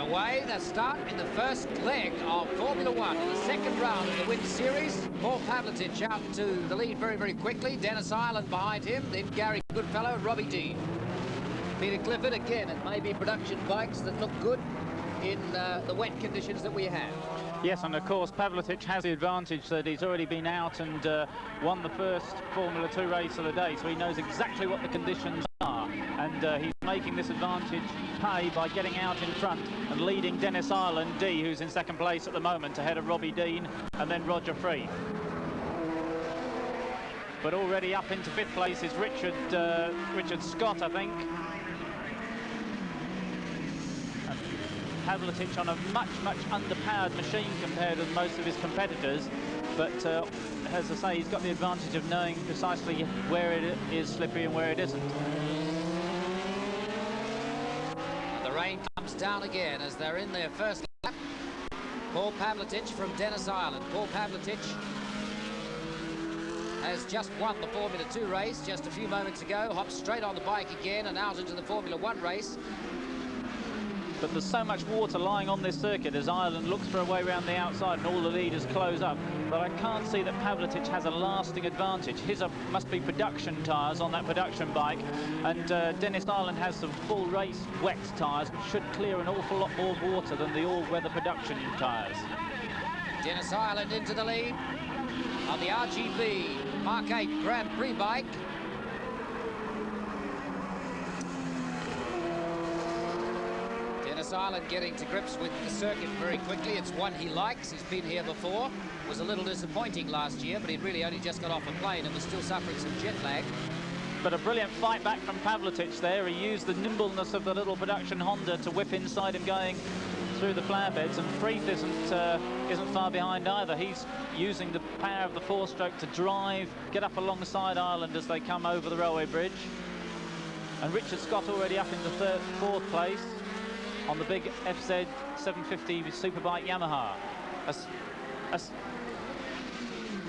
away, the start in the first leg of Formula One in the second round of the Win Series. Paul Pavlitic out to the lead very, very quickly. Dennis Ireland behind him, then Gary Goodfellow and Robbie Dean. Peter Clifford, again, it may be production bikes that look good in the wet conditions that we have. Yes, and of course Pavlitic has the advantage that he's already been out and won the first Formula 2 race of the day, so he knows exactly what the conditions are, and he's making this advantage pay by getting out in front and leading Dennis Ireland, D, who's in second place at the moment, ahead of Robbie Dean and then Roger Freeth. But already up into fifth place is Richard Scott, I think. Pavlitic on a much underpowered machine compared with most of his competitors, but as I say, he's got the advantage of knowing precisely where it is slippery and where it isn't. The rain comes down again as they're in their first lap. Paul Pavlitic from Dennis Ireland. Paul Pavlitic has just won the Formula 2 race just a few moments ago, hopped straight on the bike again and out into the Formula 1 race. But there's so much water lying on this circuit as Ireland looks for a way around the outside and all the leaders close up. But I can't see that Pavlitic has a lasting advantage. His must be production tyres on that production bike. And Dennis Ireland has some full race wet tyres, which should clear an awful lot more water than the all-weather production tyres. Dennis Ireland into the lead on the RGB Mark 8 Grand Prix bike. Dennis Ireland getting to grips with the circuit very quickly. It's one he likes. He's been here before. Was a little disappointing last year, but he'd really only just got off a plane and was still suffering some jet lag. But a brilliant fight back from Pavlitic there. He used the nimbleness of the little production Honda to whip inside him going through the flower beds, and Freeth isn't far behind either. He's using the power of the four-stroke to drive, get up alongside Ireland as they come over the railway bridge. And Richard Scott already up into fourth place on the big FZ 750 Superbike Yamaha.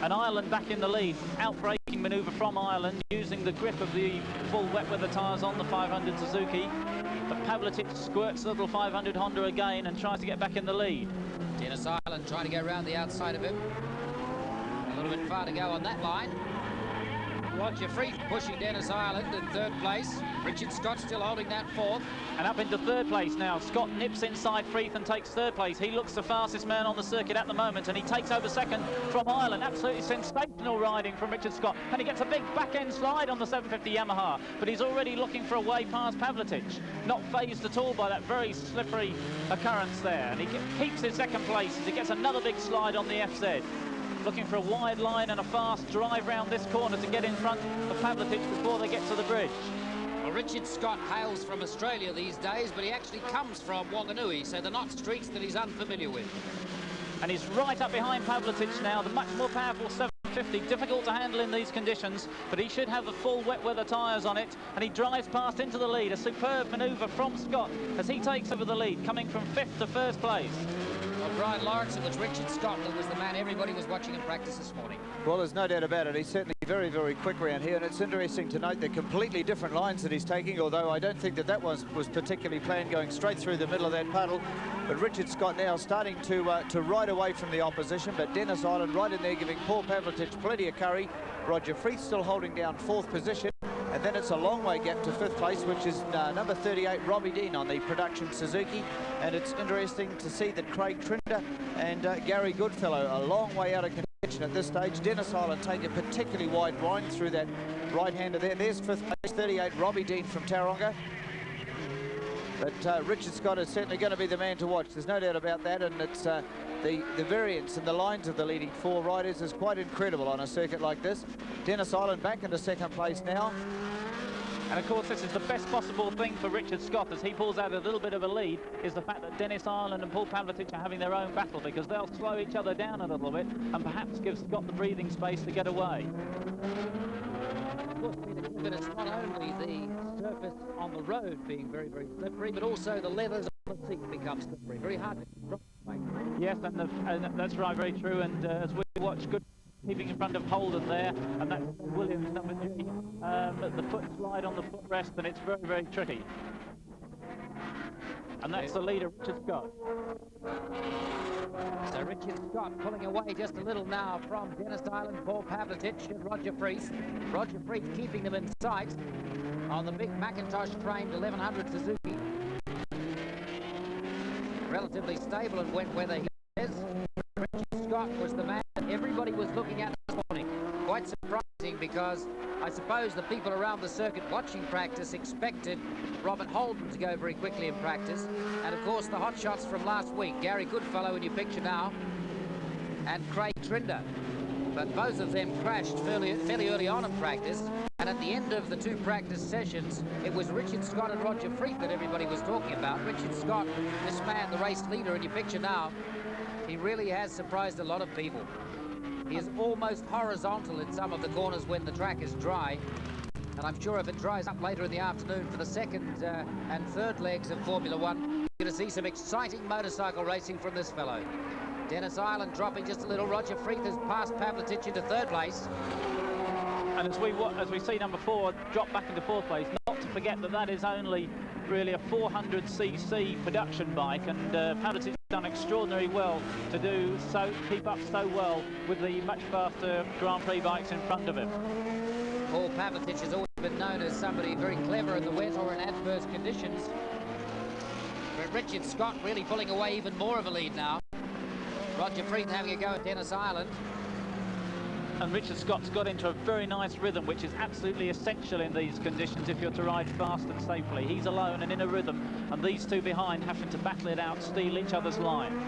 And Ireland back in the lead. Outbraking manoeuvre from Ireland using the grip of the full wet weather tyres on the 500 Suzuki. But Pavlitic squirts the little 500 Honda again and tries to get back in the lead. Dennis Ireland trying to go around the outside of him. A little bit far to go on that line. Roger Freeth pushing Dennis Ireland in third place. Richard Scott still holding that fourth. And up into third place now. Scott nips inside Freeth and takes third place. He looks the fastest man on the circuit at the moment, and he takes over second from Ireland. Absolutely sensational riding from Richard Scott. And he gets a big back-end slide on the 750 Yamaha. But he's already looking for a way past Pavlitic. Not phased at all by that very slippery occurrence there. And he keeps his second place as he gets another big slide on the FZ. Looking for a wide line and a fast drive round this corner to get in front of Pavlitic before they get to the bridge. Well, Richard Scott hails from Australia these days, but he actually comes from Wanganui, so they're not streets that he's unfamiliar with. And he's right up behind Pavlitic now, the much more powerful 750, difficult to handle in these conditions, but he should have the full wet weather tyres on it, and he drives past into the lead. A superb manoeuvre from Scott as he takes over the lead, coming from fifth to first place. Well, Brian Lawrence, it was Richard Scott that was the man everybody was watching in practice this morning. Well, there's no doubt about it. He's certainly very, very quick around here, and it's interesting to note the completely different lines that he's taking, although I don't think that was particularly planned, going straight through the middle of that puddle. But Richard Scott now starting to ride away from the opposition, but Dennis Ireland right in there giving Paul Pavlitic plenty of curry. Roger Freeth still holding down fourth position. And then it's a long way gap to fifth place, which is number 38, Robbie Dean on the production Suzuki. And it's interesting to see that Craig Trinder and Gary Goodfellow a long way out of contention at this stage. Dennis Ireland taking a particularly wide line through that right-hander there. There's fifth place, 38, Robbie Dean from Taronga. But Richard Scott is certainly going to be the man to watch. There's no doubt about that, and it's the variance and the lines of the leading four riders is quite incredible on a circuit like this. Dennis Ireland back into second place now. And of course, this is the best possible thing for Richard Scott as he pulls out a little bit of a lead, is the fact that Dennis Ireland and Paul Pavlitic are having their own battle, because they'll slow each other down a little bit and perhaps give Scott the breathing space to get away. Of course, Peter, it's not only the surface on the road being very, very slippery, but also the leathers on the seat become slippery. Very hard to control. Yes, and that's right, very true. And as we watch, good keeping in front of Holden there, and that's Williams, number 3. The foot slide on the footrest, and it's very, very tricky. And that's the leader, Richard Scott. So Richard Scott pulling away just a little now from Dennis Island, Paul Pavlitic and Roger Freeth. Roger Freeth keeping them in sight on the big Macintosh-framed 1100 Suzuki. Relatively stable and wet weather, he says. Richard Scott was the man that everybody was looking at this morning. Quite surprising, because I suppose the people around the circuit watching practice expected Robert Holden to go very quickly in practice. And of course the hot shots from last week, Gary Goodfellow in your picture now, and Craig Trinder. But both of them crashed fairly early on in practice. And at the end of the two practice sessions, it was Richard Scott and Roger Freeth that everybody was talking about. Richard Scott, this man, the race leader in your picture now, he really has surprised a lot of people. He is almost horizontal in some of the corners when the track is dry. And I'm sure if it dries up later in the afternoon for the second and third legs of Formula One, you're going to see some exciting motorcycle racing from this fellow. Dennis Island dropping just a little. Roger Freeth has passed Pavlitic into third place. And as we see number 4 drop back into fourth place, not to forget that that is only really a 400cc production bike, and Pavlitic's done extraordinarily well to keep up so well with the much faster Grand Prix bikes in front of him. Paul Pavlitic has always been known as somebody very clever in the wet or in adverse conditions. But Richard Scott really pulling away even more of a lead now. Roger Freeth having a go at Dennis Island. And Richard Scott's got into a very nice rhythm, which is absolutely essential in these conditions if you're to ride fast and safely. He's alone and in a rhythm, and these two behind having to battle it out, steal each other's line.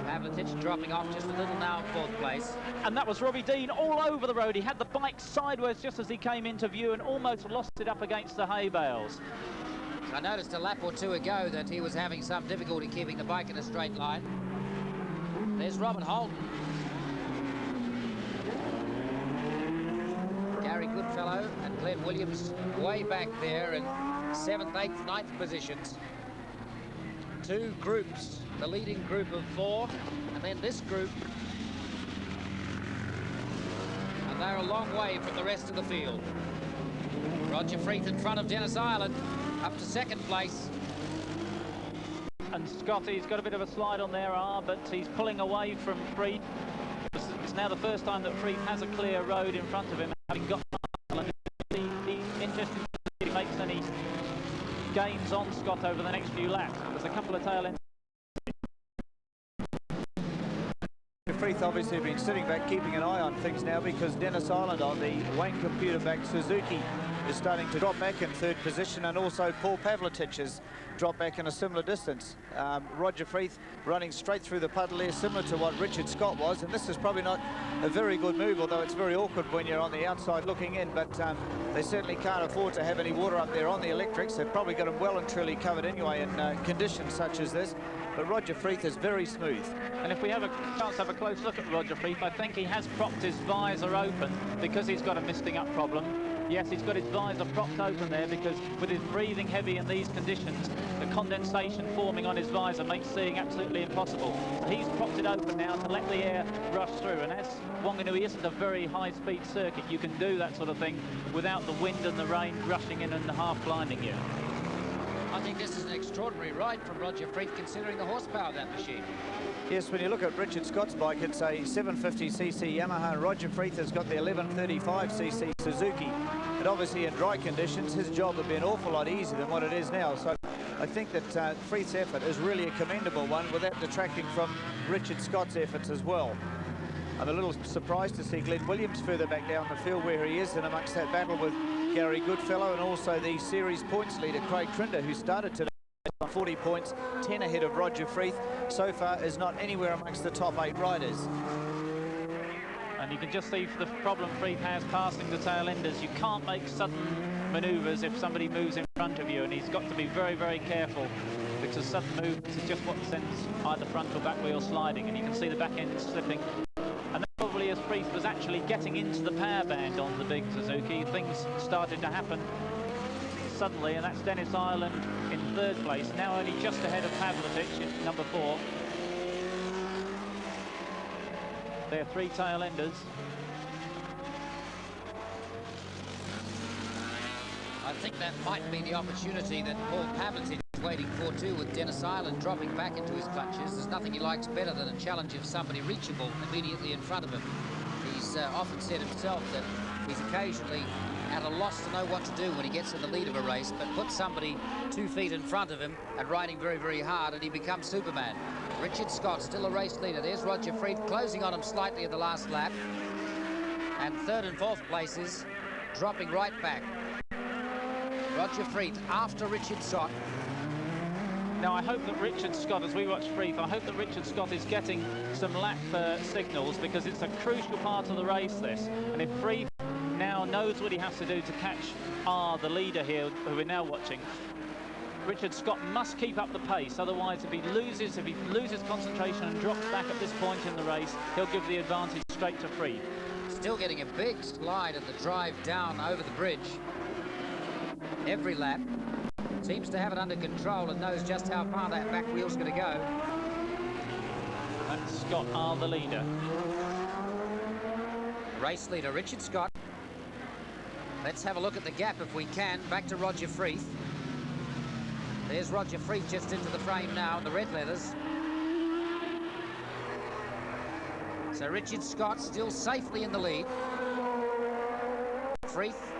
Pavlitic dropping off just a little now in fourth place. And that was Robbie Dean all over the road. He had the bike sideways just as he came into view and almost lost it up against the hay bales. I noticed a lap or two ago that he was having some difficulty keeping the bike in a straight line. There's Robert Holden. Gary Goodfellow and Glenn Williams way back there in 7th, 8th, 9th positions. Two groups, the leading group of 4, and then this group. And they're a long way from the rest of the field. Roger Freeth in front of Dennis Island, up to second place. And Scotty's got a bit of a slide on their arm, but he's pulling away from Freeth. It's now the first time that Freeth has a clear road in front of him, having got Island. He's interested to see if he makes any gains on Scott over the next few laps. There's a couple of tail ends. Freeth obviously been sitting back, keeping an eye on things now, because Dennis Island on the Wayne computer-backed Suzuki is starting to drop back in third position, and also Paul Pavlitic has dropped back in a similar distance. Roger Freeth running straight through the puddle there, similar to what Richard Scott was, and this is probably not a very good move, although it's very awkward when you're on the outside looking in, but they certainly can't afford to have any water up there on the electrics. They've probably got them well and truly covered anyway in conditions such as this, but Roger Freeth is very smooth. And if we have a chance to have a close look at Roger Freeth, I think he has propped his visor open because he's got a misting up problem. Yes, he's got his visor propped open there because with his breathing heavy in these conditions, the condensation forming on his visor makes seeing absolutely impossible. So he's propped it open now to let the air rush through. And as Wanganui isn't a very high-speed circuit, you can do that sort of thing without the wind and the rain rushing in and half blinding you. I think this is an extraordinary ride from Roger Freeth, considering the horsepower of that machine. Yes, when you look at Richard Scott's bike, it's a 750cc Yamaha. Roger Freeth has got the 1135cc Suzuki. And obviously in dry conditions, his job would be an awful lot easier than what it is now. So I think that Freeth's effort is really a commendable one, without detracting from Richard Scott's efforts as well. I'm a little surprised to see Glenn Williams further back down the field where he is, and amongst that battle with Gary Goodfellow and also the series points leader Craig Trinder, who started today on 40 points, 10 ahead of Roger Freeth. So far is not anywhere amongst the top 8 riders. And you can just see the problem Freeth has passing the tail enders. You can't make sudden manoeuvres if somebody moves in front of you, and he's got to be very, very careful, because sudden movements is just what sends either front or back wheel sliding, and you can see the back end slipping. And then probably as Freeth was actually getting into the power band on the big Suzuki, things started to happen suddenly, and that's Dennis Island in third place, now only just ahead of Pavlitic in number 4. They're 3 tail enders. I'd think that might be the opportunity that Paul Pavlitic is waiting for too, with Dennis Ireland dropping back into his clutches. There's nothing he likes better than a challenge of somebody reachable immediately in front of him. He's often said himself that he's occasionally at a loss to know what to do when he gets in the lead of a race, but put somebody 2 feet in front of him and riding very, very hard, and he becomes Superman. Richard Scott still a race leader. There's Roger Freeth closing on him slightly at the last lap. And third and fourth places dropping right back. Roger Freeth after Richard Scott. Now, I hope that Richard Scott, as we watch Freeth, I hope that Richard Scott is getting some lap signals, because it's a crucial part of the race, this. And if Freeth now knows what he has to do to catch the leader here, who we're now watching, Richard Scott must keep up the pace. Otherwise, if he loses concentration and drops back at this point in the race, he'll give the advantage straight to Freeth. Still getting a big slide at the drive down over the bridge. Every lap. Seems to have it under control and knows just how far that back wheel's going to go. And Scott are the leader. Race leader Richard Scott. Let's have a look at the gap if we can. Back to Roger Freeth. There's Roger Freeth just into the frame now, the red leathers. So Richard Scott still safely in the lead. Freeth,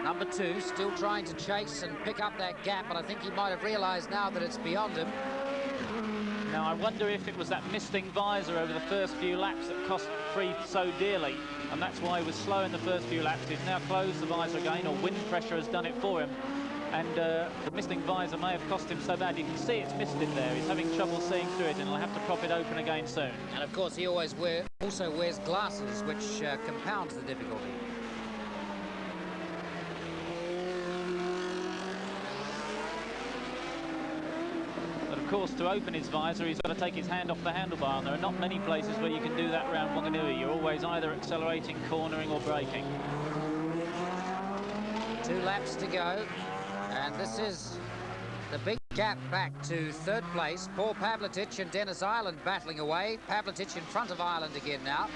number 2, still trying to chase and pick up that gap, but I think he might have realised now that it's beyond him. Now, I wonder if it was that misting visor over the first few laps that cost Freeth so dearly, and that's why he was slow in the first few laps. He's now closed the visor again, or wind pressure has done it for him. And the misting visor may have cost him so bad. You can see it's misted there. He's having trouble seeing through it, and he'll have to prop it open again soon. And of course, he also wears glasses, which compounds the difficulty. But of course, to open his visor, he's got to take his hand off the handlebar, and there are not many places where you can do that around Wanganui. You're always either accelerating, cornering, or braking. 2 laps to go. And this is the big gap back to third place. Paul Pavlitic and Dennis Ireland battling away. Pavlitic in front of Ireland again now.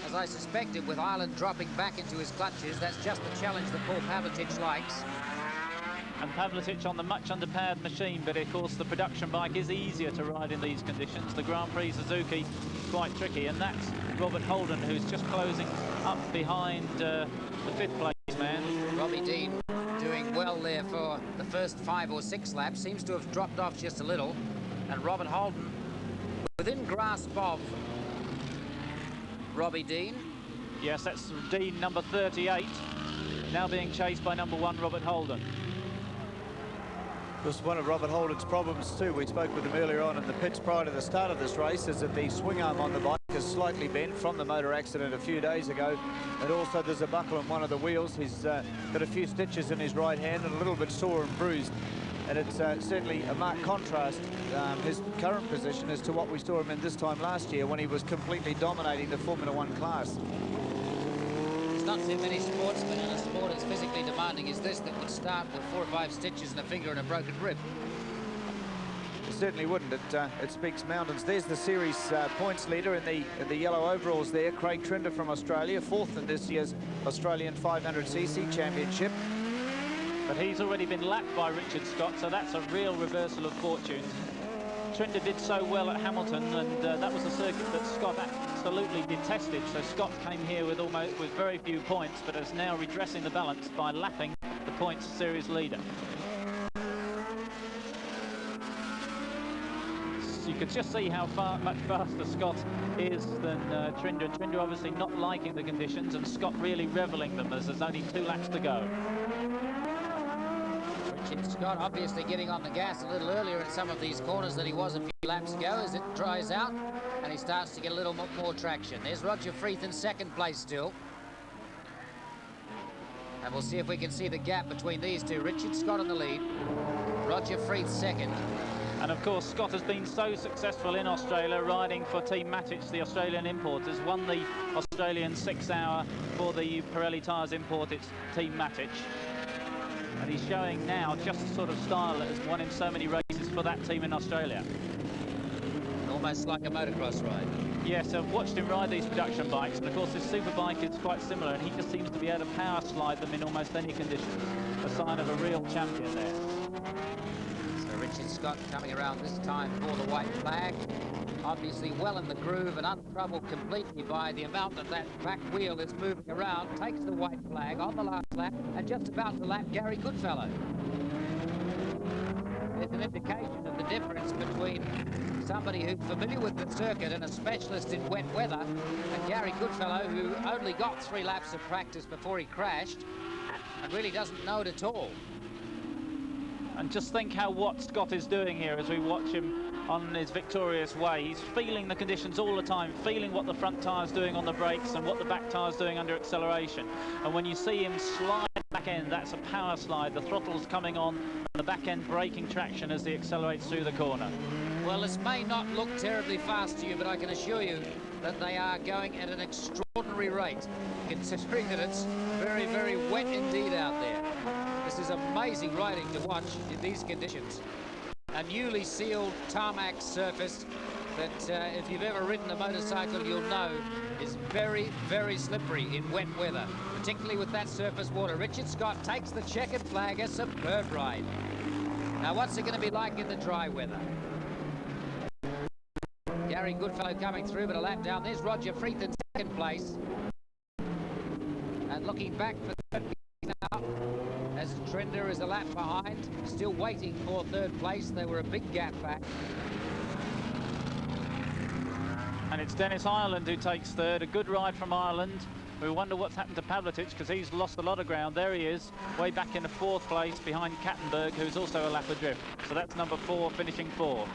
As I suspected, with Ireland dropping back into his clutches, that's just the challenge that Paul Pavlitic likes. And Pavlitic on the much underpowered machine, but of course the production bike is easier to ride in these conditions. The Grand Prix Suzuki, quite tricky, and that's Robert Holden, who's just closing up behind the 5th place man. Robbie Dean doing well there for the first 5 or 6 laps, seems to have dropped off just a little, and Robert Holden within grasp of Robbie Dean. Yes, that's Dean, number 38, now being chased by number 1 Robert Holden. Of course, one of Robert Holden's problems too, we spoke with him earlier on in the pits prior to the start of this race, is that the swing arm on the bike is slightly bent from the motor accident a few days ago, and also there's a buckle on one of the wheels. He's got a few stitches in his right hand and a little bit sore and bruised, and it's certainly a marked contrast, his current position, as to what we saw him in this time last year when he was completely dominating the Formula 1 class. Not too many sportsmen in a sport as physically demanding as this that would start with 4 or 5 stitches in a finger and a broken rib. It certainly wouldn't. It speaks mountains. There's the series points leader in the yellow overalls there, Craig Trinder from Australia, 4th in this year's Australian 500cc Championship. But he's already been lapped by Richard Scott, so that's a real reversal of fortunes. Trinder did so well at Hamilton, and that was a circuit that Scott absolutely detested. So Scott came here with very few points, but is now redressing the balance by lapping the points series leader. So you could just see how much faster Scott is than Trinder. Trinder obviously not liking the conditions, and Scott really reveling them as there's only 2 laps to go. Richard Scott obviously getting on the gas a little earlier in some of these corners than he was a few laps ago as it dries out and he starts to get a little more traction. There's Roger Freeth in 2nd place still. And we'll see if we can see the gap between these two. Richard Scott in the lead, Roger Freeth 2nd. And of course, Scott has been so successful in Australia, riding for Team Matic, the Australian importers, won the Australian 6-hour for the Pirelli Tyres imported Team Matic. And he's showing now just the sort of style that has won him so many races for that team in Australia. Almost like a motocross ride. Yes, I've watched him ride these production bikes, and of course this superbike is quite similar, and he just seems to be able to power slide them in almost any conditions. a sign of a real champion there. So Richard Scott coming around this time for the white flag. Obviously well in the groove and untroubled completely by the amount that back wheel is moving around. Takes the white flag on the last lap and just about to lap Gary Goodfellow. There's an indication of the difference between somebody who's familiar with the circuit and a specialist in wet weather, and Gary Goodfellow, who only got 3 laps of practice before he crashed and really doesn't know it at all. And just think what Scott is doing here as we watch him on his victorious way. He's feeling the conditions all the time, feeling what the front tyre's doing on the brakes and what the back tyre's doing under acceleration. And when you see him slide back end, that's a power slide. The throttle's coming on, and the back end braking traction as he accelerates through the corner. Well, this may not look terribly fast to you, but I can assure you that they are going at an extraordinary rate, considering that it's very, very wet indeed out there. This is amazing riding to watch in these conditions. A newly sealed tarmac surface that if you've ever ridden a motorcycle, you'll know is very, very slippery in wet weather, particularly with that surface water. Richard Scott takes the checkered flag, a superb ride. Now, what's it going to be like in the dry weather? Gary Goodfellow coming through, but a lap down. There's Roger Freeth in second place. And looking back for third place now, as Trender is a lap behind, still waiting for third place. They were a big gap back. And it's Dennis Ireland who takes third. A good ride from Ireland. We wonder what's happened to Pavlitic because he's lost a lot of ground. There he is, way back in the 4th place behind Kattenberg, who's also a lap adrift. So that's number 4 finishing 4.